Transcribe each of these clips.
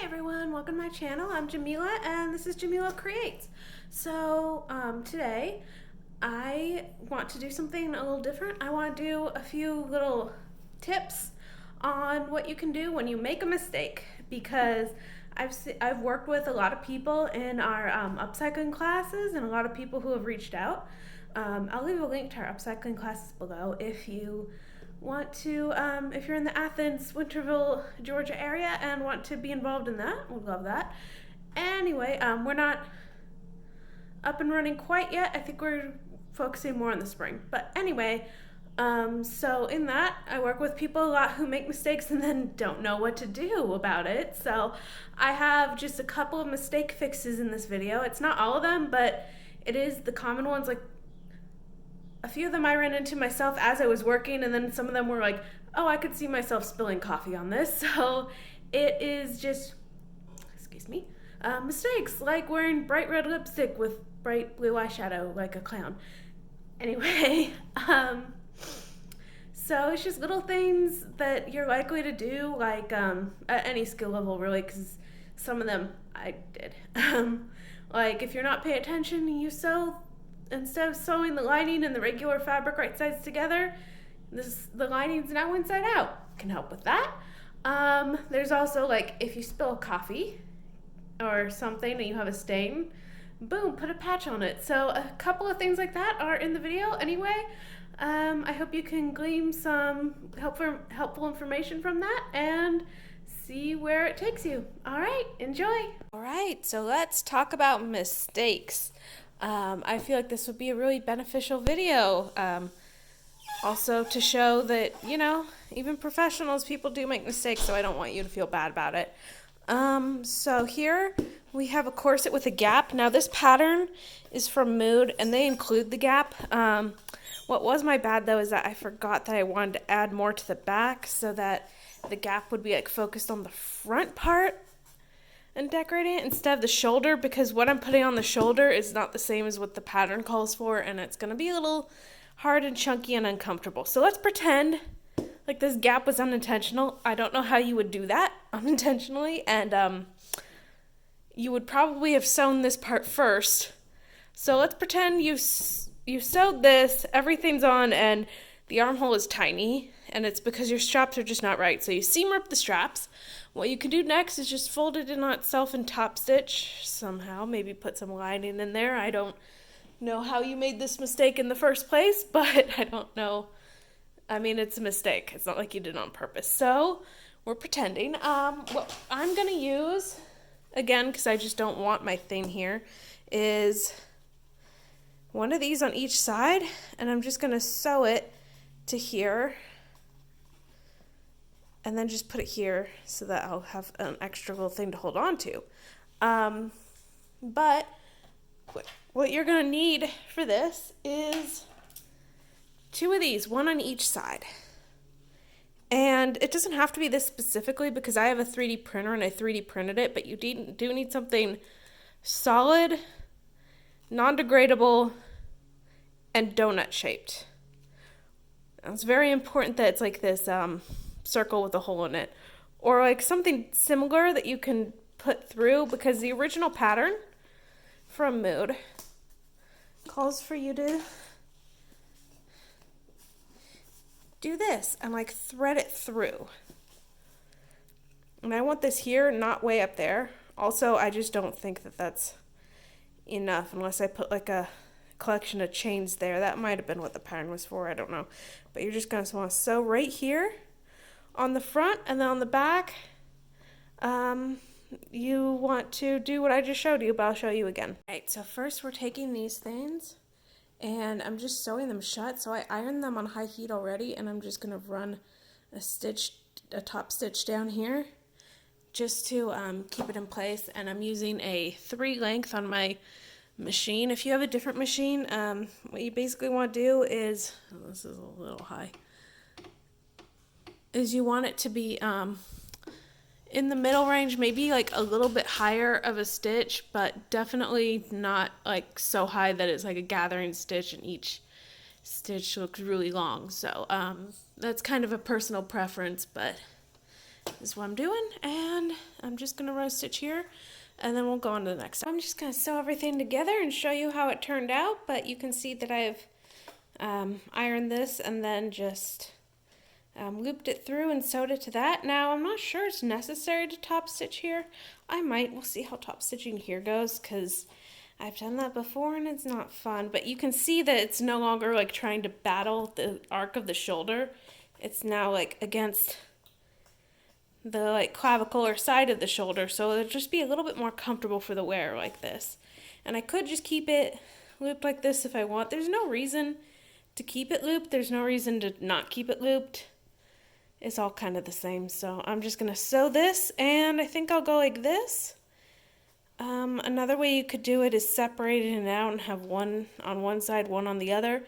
everyone, welcome to my channel. I'm Jamila and this is Jamila Creates. So today I want to do something a little different. I want to do a few little tips on what you can do when you make a mistake, because I've worked with a lot of people in our upcycling classes and a lot of people who have reached out. I'll leave a link to our upcycling classes below if you want to, if you're in the Athens, Winterville, Georgia area and want to be involved in that. We'd love that. Anyway, we're not up and running quite yet. I think we're focusing more on the spring. But anyway, so in that, I work with people a lot who make mistakes and then don't know what to do about it. So I have just a couple of mistake fixes in this video. It's not all of them, but it is the common ones. Like, a few of them I ran into myself as I was working, and then some of them were like, oh, I could see myself spilling coffee on this. So it is just, excuse me, mistakes like wearing bright red lipstick with bright blue eyeshadow like a clown. Anyway, so it's just little things that you're likely to do, like at any skill level really, because some of them I did. Like if you're not paying attention, you sew. Instead of sewing the lining and the regular fabric right sides together, the lining's now inside out. Can help with that. There's also, like, if you spill coffee or something and you have a stain, boom, put a patch on it. So a couple of things like that are in the video anyway. I hope you can glean some helpful information from that and see where it takes you. All right, enjoy. All right, so let's talk about mistakes. I feel like this would be a really beneficial video, also to show that, you know, even professionals, people do make mistakes, so I don't want you to feel bad about it. So here we have a corset with a gap. Now this pattern is from Mood, and they include the gap. What was my bad, though, is that I forgot that I wanted to add more to the back so that the gap would be, like, focused on the front part and decorating it instead of the shoulder, because what I'm putting on the shoulder is not the same as what the pattern calls for, and it's going to be a little hard and chunky and uncomfortable. So let's pretend like this gap was unintentional. I don't know how you would do that unintentionally, and you would probably have sewn this part first. So let's pretend you sewed this, everything's on, and the armhole is tiny, and it's because your straps are just not right. So you seam rip the straps. What you can do next is just fold it in on itself and top stitch somehow. Maybe put some lining in there. I don't know how you made this mistake in the first place, but I don't know. I mean, it's a mistake. It's not like you did it on purpose. So we're pretending. What I'm going to use, again, because I just don't want my thing here, is one of these on each side, and I'm just going to sew it to here. And then just put it here so that I'll have an extra little thing to hold on to. But what you're going to need for this is two of these, one on each side. And it doesn't have to be this specifically because I have a 3D printer and I 3D printed it, but you do need something solid, non-degradable, and donut shaped. It's very important that it's like this circle with a hole in it, or like something similar that you can put through, because the original pattern from Mood calls for you to do this and like thread it through. And I want this here, not way up there. Also, I just don't think that that's enough unless I put like a collection of chains there. That might have been what the pattern was for, I don't know. But you're just going to want to sew right here on the front, and then on the back, you want to do what I just showed you, but I'll show you again. All right, so first we're taking these things, and I'm just sewing them shut. So I ironed them on high heat already, and I'm just going to run a top stitch down here, just to keep it in place. And I'm using a 3 length on my machine. If you have a different machine, what you basically want to do is, oh, this is a little high, is you want it to be in the middle range, maybe like a little bit higher of a stitch, but definitely not like so high that it's like a gathering stitch and each stitch looks really long. So that's kind of a personal preference, but this is what I'm doing, and I'm just going to row stitch here, and then we'll go on to the next step. I'm just going to sew everything together and show you how it turned out, but you can see that I've ironed this and then just looped it through and sewed it to that. Now, I'm not sure it's necessary to top stitch here. I might. We'll see how top stitching here goes, because I've done that before and it's not fun. But you can see that it's no longer like trying to battle the arc of the shoulder. It's now like against the like clavicle or side of the shoulder, so it'll just be a little bit more comfortable for the wearer like this. And I could just keep it looped like this if I want. There's no reason to keep it looped. There's no reason to not keep it looped. It's all kind of the same. So I'm just going to sew this, and I think I'll go like this. Another way you could do it is separating it out and have one on one side, one on the other.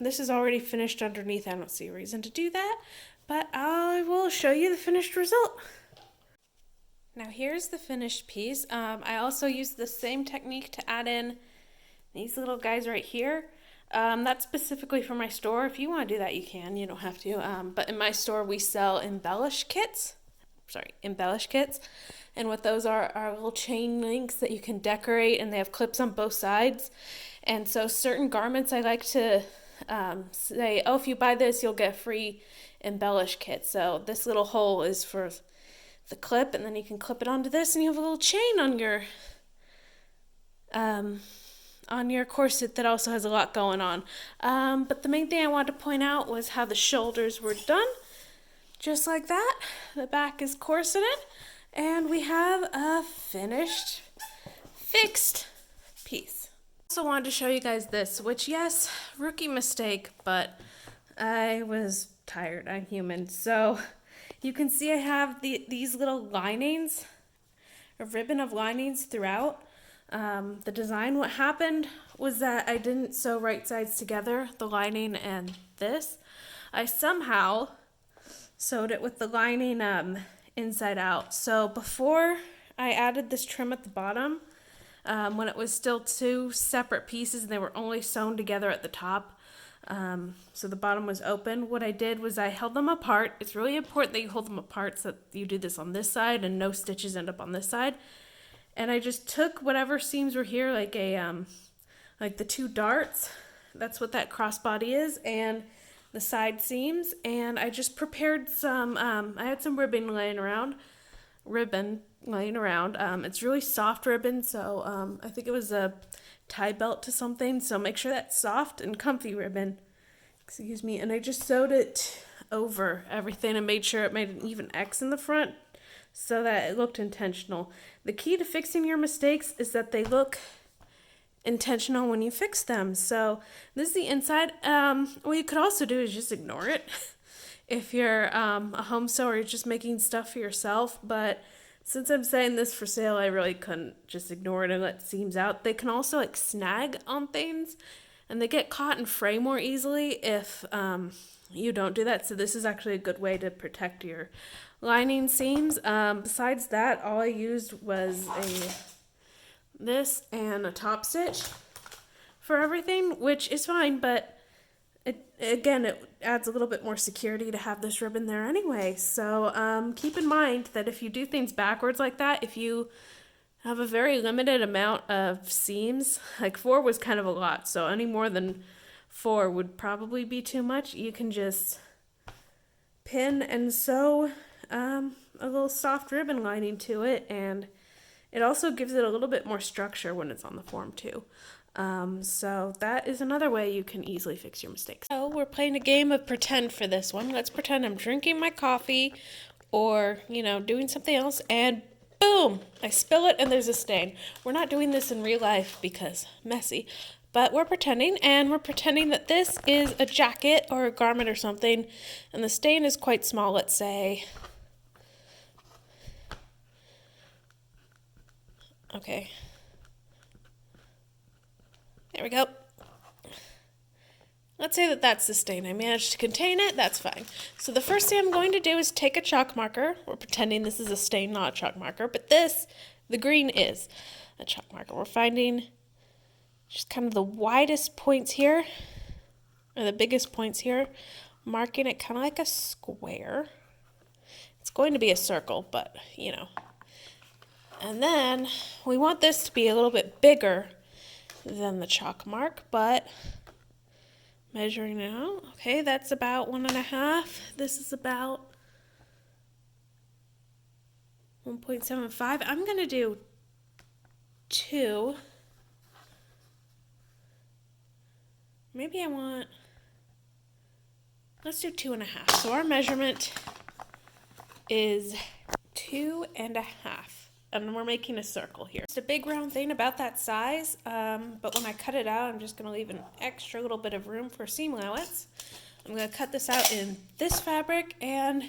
This is already finished underneath. I don't see a reason to do that, but I will show you the finished result. Now here's the finished piece. I also used the same technique to add in these little guys right here. That's specifically for my store. If you want to do that, you can. You don't have to. But in my store, we sell embellish kits. And what those are little chain links that you can decorate, and they have clips on both sides. And so certain garments I like to say, oh, if you buy this, you'll get a free embellish kit. So this little hole is for the clip, and then you can clip it onto this, and you have a little chain on your corset that also has a lot going on. But the main thing I wanted to point out was how the shoulders were done. Just like that. The back is corseted, and we have a finished, fixed piece. I also wanted to show you guys this, which, yes, rookie mistake, but I was tired. I'm human. So you can see I have these little linings, a ribbon of linings throughout. The design, what happened was that I didn't sew right sides together, the lining and this. I somehow sewed it with the lining inside out. So before I added this trim at the bottom, when it was still two separate pieces and they were only sewn together at the top, so the bottom was open, what I did was I held them apart. It's really important that you hold them apart so that you do this on this side and no stitches end up on this side. And I just took whatever seams were here, like the two darts, that's what that crossbody is, and the side seams, and I just prepared some, I had some ribbon laying around. It's really soft ribbon, so I think it was a tie belt to something, so make sure that's soft and comfy ribbon. Excuse me. And I just sewed it over everything and made sure it made an even X in the front so that it looked intentional. The key to fixing your mistakes is that they look intentional when you fix them. So this is the inside. What you could also do is just ignore it if you're a home sewer, you're just making stuff for yourself. But since I'm saying this for sale, I really couldn't just ignore it and let seams out. They can also like snag on things, and they get caught and fray more easily if you don't do that. So this is actually a good way to protect your lining seams. Besides that, all I used was this and a top stitch for everything, which is fine, but it adds a little bit more security to have this ribbon there anyway. So keep in mind that if you do things backwards like that, if you have a very limited amount of seams, like 4 was kind of a lot, so any more than 4 would probably be too much. You can just pin and sew a little soft ribbon lining to it, and it also gives it a little bit more structure when it's on the form too. So that is another way you can easily fix your mistakes. So we're playing a game of pretend for this one. Let's pretend I'm drinking my coffee or, doing something else, and boom, I spill it and there's a stain. We're not doing this in real life because messy, but we're pretending, and we're pretending that this is a jacket or a garment or something, and the stain is quite small, let's say. Okay. There we go. Let's say that that's the stain. I managed to contain it. That's fine. So the first thing I'm going to do is take a chalk marker. We're pretending this is a stain, not a chalk marker. But this, the green, is a chalk marker. We're finding just kind of the widest points here, or the biggest points here, marking it kind of like a square. It's going to be a circle, but you know. And then we want this to be a little bit bigger than the chalk mark, but measuring it out, okay, that's about 1.5. This is about 1.75. I'm going to do 2. Maybe I want, let's do 2.5. So our measurement is 2.5. And we're making a circle here. It's a big round thing about that size, but when I cut it out, I'm just going to leave an extra little bit of room for seam allowance. I'm going to cut this out in this fabric, and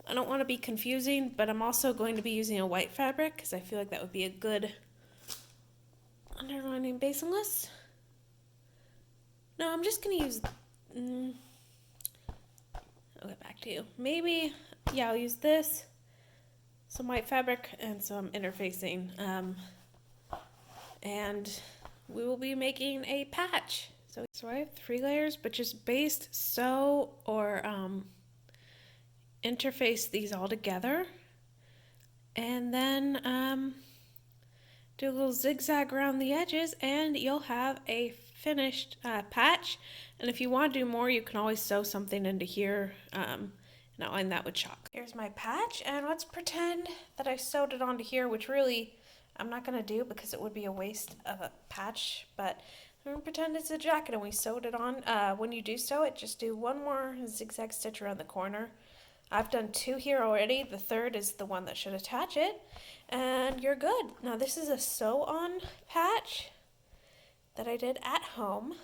I don't want to be confusing, but I'm also going to be using a white fabric because I feel like that would be a good underlining basinless. No, I'm just going to use, I'll get back to you. Maybe, yeah, I'll use this. Some white fabric and some interfacing, and we will be making a patch. So I have 3 layers, but just baste, sew, or interface these all together, and then do a little zigzag around the edges, and you'll have a finished patch. And if you want to do more, you can always sew something into here. And outline that with chalk. Here's my patch, and let's pretend that I sewed it onto here, which really I'm not going to do because it would be a waste of a patch, but I'm going to pretend it's a jacket and we sewed it on. When you do sew it, just do one more zigzag stitch around the corner. I've done 2 here already. The 3rd is the one that should attach it, and you're good. Now this is a sew-on patch that I did at home.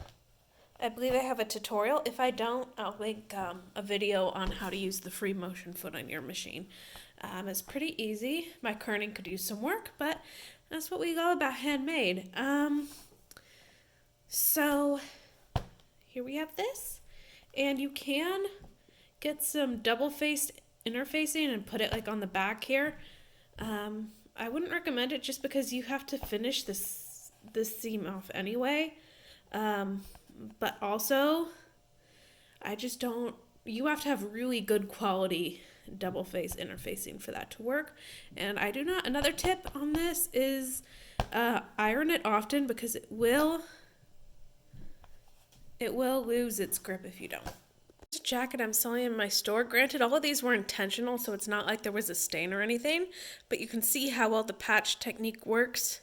I believe I have a tutorial. If I don't, I'll link a video on how to use the free motion foot on your machine. It's pretty easy. My kerning could use some work, but that's what we go about handmade. So here we have this, and you can get some double-faced interfacing and put it like on the back here. I wouldn't recommend it just because you have to finish this seam off anyway. But also, I just don't, you have to have really good quality double face interfacing for that to work. And I do not, another tip on this is iron it often because it will lose its grip if you don't. This jacket I'm selling in my store, granted all of these were intentional, so it's not like there was a stain or anything, but you can see how well the patch technique works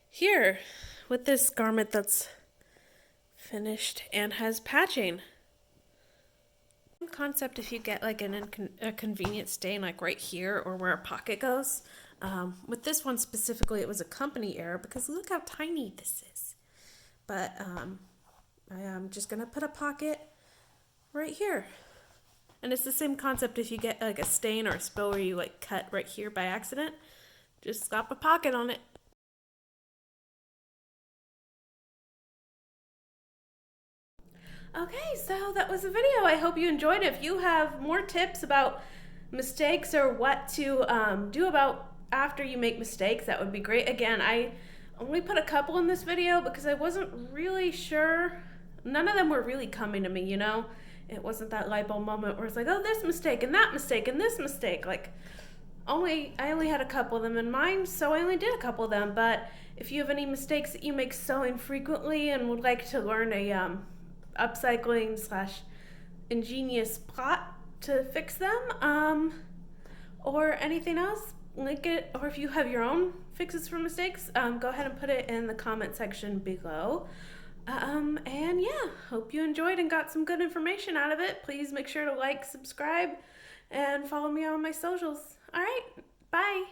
here with this garment that's finished and has patching. Concept if you get like a convenient stain like right here or where a pocket goes. With this one specifically, it was a company error because look how tiny this is. But I am just gonna put a pocket right here. And it's the same concept if you get like a stain or a spill where you like cut right here by accident, just slap a pocket on it. Okay, so that was the video. I hope you enjoyed it. If you have more tips about mistakes or what to do about after you make mistakes, that would be great. Again, I only put a couple in this video because I wasn't really sure. None of them were really coming to me, you know? It wasn't that light bulb moment where it's like, oh, this mistake and that mistake and this mistake. Like, I only had a couple of them in mind, so I only did a couple of them. But if you have any mistakes that you make sewing frequently and would like to learn a upcycling / ingenious plot to fix them, or anything else, link it, or if you have your own fixes for mistakes, go ahead and put it in the comment section below. And yeah, hope you enjoyed and got some good information out of it. Please make sure to like, subscribe, and follow me on my socials. All right, bye.